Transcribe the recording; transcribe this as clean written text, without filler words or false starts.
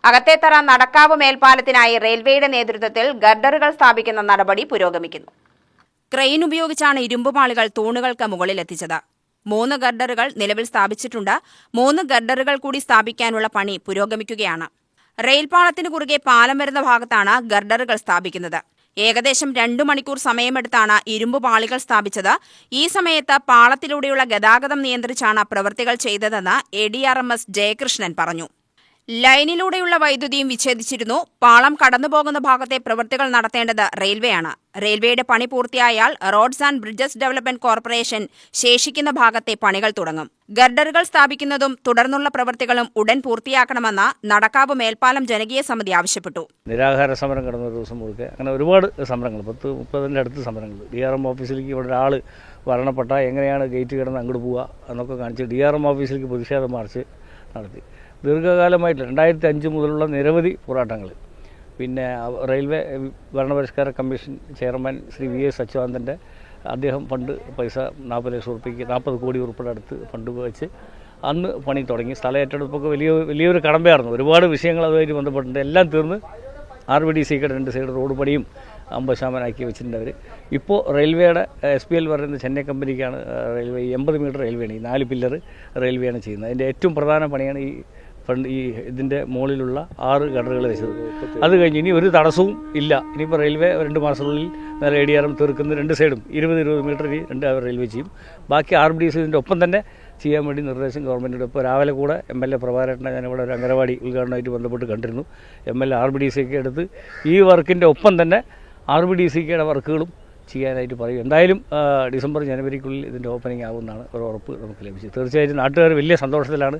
അകത്തേത്തറ നടക്കാവ് മേൽപ്പാലത്തിനായി റെയിൽവേയുടെ നേതൃത്വത്തിൽ ഗർഡറുകൾ സ്ഥാപിക്കുന്ന നടപടി പുരോഗമിക്കുന്നു. ക്രെയിൻ ഉപയോഗിച്ചാണ് ഇരുമ്പുപാളികൾ തൂണുകൾക്ക് മുകളിലെത്തിച്ചത്. 3 ഗർഡറുകൾ നിലവിൽ സ്ഥാപിച്ചിട്ടുണ്ട്. 3 ഗർഡറുകൾ കൂടി സ്ഥാപിക്കാനുള്ള പണി പുരോഗമിക്കുകയാണ്. റെയിൽപാളത്തിന് കുറുകെ പാലം വരുന്ന ഭാഗത്താണ് ഗർഡറുകൾ സ്ഥാപിക്കുന്നത്. ഏകദേശം 2 മണിക്കൂർ സമയമെടുത്താണ് ഇരുമ്പുപാളികൾ സ്ഥാപിച്ചത്. ഈ സമയത്ത് പാളത്തിലൂടെയുള്ള ഗതാഗതം നിയന്ത്രിച്ചാണ് പ്രവൃത്തികൾ ചെയ്തതെന്ന് ADRMS ജയകൃഷ്ണൻ പറഞ്ഞു. ലൈനിലൂടെയുള്ള വൈദ്യുതിയും വിച്ഛേദിച്ചിരുന്നു. പാളം കടന്നുപോകുന്ന ഭാഗത്തെ പ്രവൃത്തികൾ നടത്തേണ്ടത് റെയിൽവേയാണ്. റെയിൽവേയുടെ പണി പൂർത്തിയായാൽ roads and bridges development corporation ശേഷിക്കുന്ന ഭാഗത്തെ പണികൾ തുടങ്ങും. ഗർഡറുകൾ സ്ഥാപിക്കുന്നതും തുടർന്നുള്ള പ്രവൃത്തികളും ഉടൻ പൂർത്തിയാക്കണമെന്ന് നടക്കാവ് മേൽപ്പാലം ജനകീയ സമിതി ആവശ്യപ്പെട്ടു. നിരാഹാര സമരം കിടന്ന ഒരു ദിവസം മുഴുക്കെ അങ്ങനെ ഒരുപാട് സമരങ്ങൾ, 10-30 അടുത്ത് സമരങ്ങൾ. DRM ഓഫീസിലേക്ക് ഇവിടെ ഒരാൾ മരണപ്പെട്ടാൽ എങ്ങനെയാണ് ഗേറ്റ് കിടന്ന് അങ്ങോട്ട് പോവുക എന്നൊക്കെ കാണിച്ച് DRM ഓഫീസിലേക്ക് പ്രതിഷേധ മാർച്ച് നടത്തി. ദീർഘകാലമായിട്ട് 2005 മുതലുള്ള നിരവധി പോരാട്ടങ്ങൾ. പിന്നെ റെയിൽവേ ഭരണപരിഷ്കാര കമ്മീഷൻ ചെയർമാൻ ശ്രീ VS അച്യുതാനന്ദൻ്റെ അദ്ദേഹം ഫണ്ട് പൈസ 40 ലക്ഷം രൂപയ്ക്ക് 40 കോടി ഉൾപ്പെടെ അടുത്ത് ഫണ്ട് വെച്ച് അന്ന് പണി തുടങ്ങി. സ്ഥലം ഏറ്റെടുപ്പൊക്കെ വലിയൊരു കടമ്പയായിരുന്നു. ഒരുപാട് വിഷയങ്ങൾ അതുമായിട്ട് ബന്ധപ്പെട്ടിട്ടുണ്ട്. എല്ലാം തീർന്ന് RVDCയുടെ 2 സൈഡ് റോഡ് പണിയും 50% വെച്ചിട്ടുണ്ട് അവർ. ഇപ്പോൾ റെയിൽവേയുടെ SPL പറയുന്ന ചെന്നൈ കമ്പനിക്കാണ് റെയിൽവേ 80 മീറ്റർ റെയിൽവേയാണ്, ഈ 4 പില്ലർ റെയിൽവേയാണ് ചെയ്യുന്നത്. അതിൻ്റെ ഏറ്റവും പ്രധാന പണിയാണ് ഈ ഇതിൻ്റെ മുകളിലുള്ള 6 ഗർഡറുകൾ വെച്ചത്. അത് കഴിഞ്ഞ് ഇനി ഒരു തടസ്സവും ഇല്ല. ഇനിയിപ്പോൾ റെയിൽവേ 2 മാസത്തിനുള്ളിൽ നല്ല ADRM തീർക്കുന്ന 2 സൈഡും 20 മീറ്റർ റെയിൽവേ ചെയ്യും. ബാക്കി RBDC ഇതിൻ്റെ ഒപ്പം തന്നെ ചെയ്യാൻ വേണ്ടി നിർദ്ദേശം ഗവൺമെൻറ്റിൻ്റെ. ഇപ്പോൾ രാവിലെ കൂടെ MLA പ്രഭാകരേട്ടനെ ഞാനിവിടെ ഒരു അംഗനവാടി ഉദ്ഘാടനമായിട്ട് ബന്ധപ്പെട്ട് കണ്ടിരുന്നു. MLA RBDC എടുത്ത് ഈ വർക്കിൻ്റെ ഒപ്പം തന്നെ RBDCയുടെ വർക്കുകളും ചെയ്യാനായിട്ട് പറയും. എന്തായാലും ഡിസംബർ ജനുവരിക്കുള്ളിൽ ഇതിൻ്റെ ഓപ്പണിംഗ് ആകുമെന്നാണ് ഒരു ഉറപ്പ് നമുക്ക് ലഭിച്ചത്. തീർച്ചയായിട്ടും നാട്ടുകാർ വലിയ സന്തോഷത്തിലാണ്.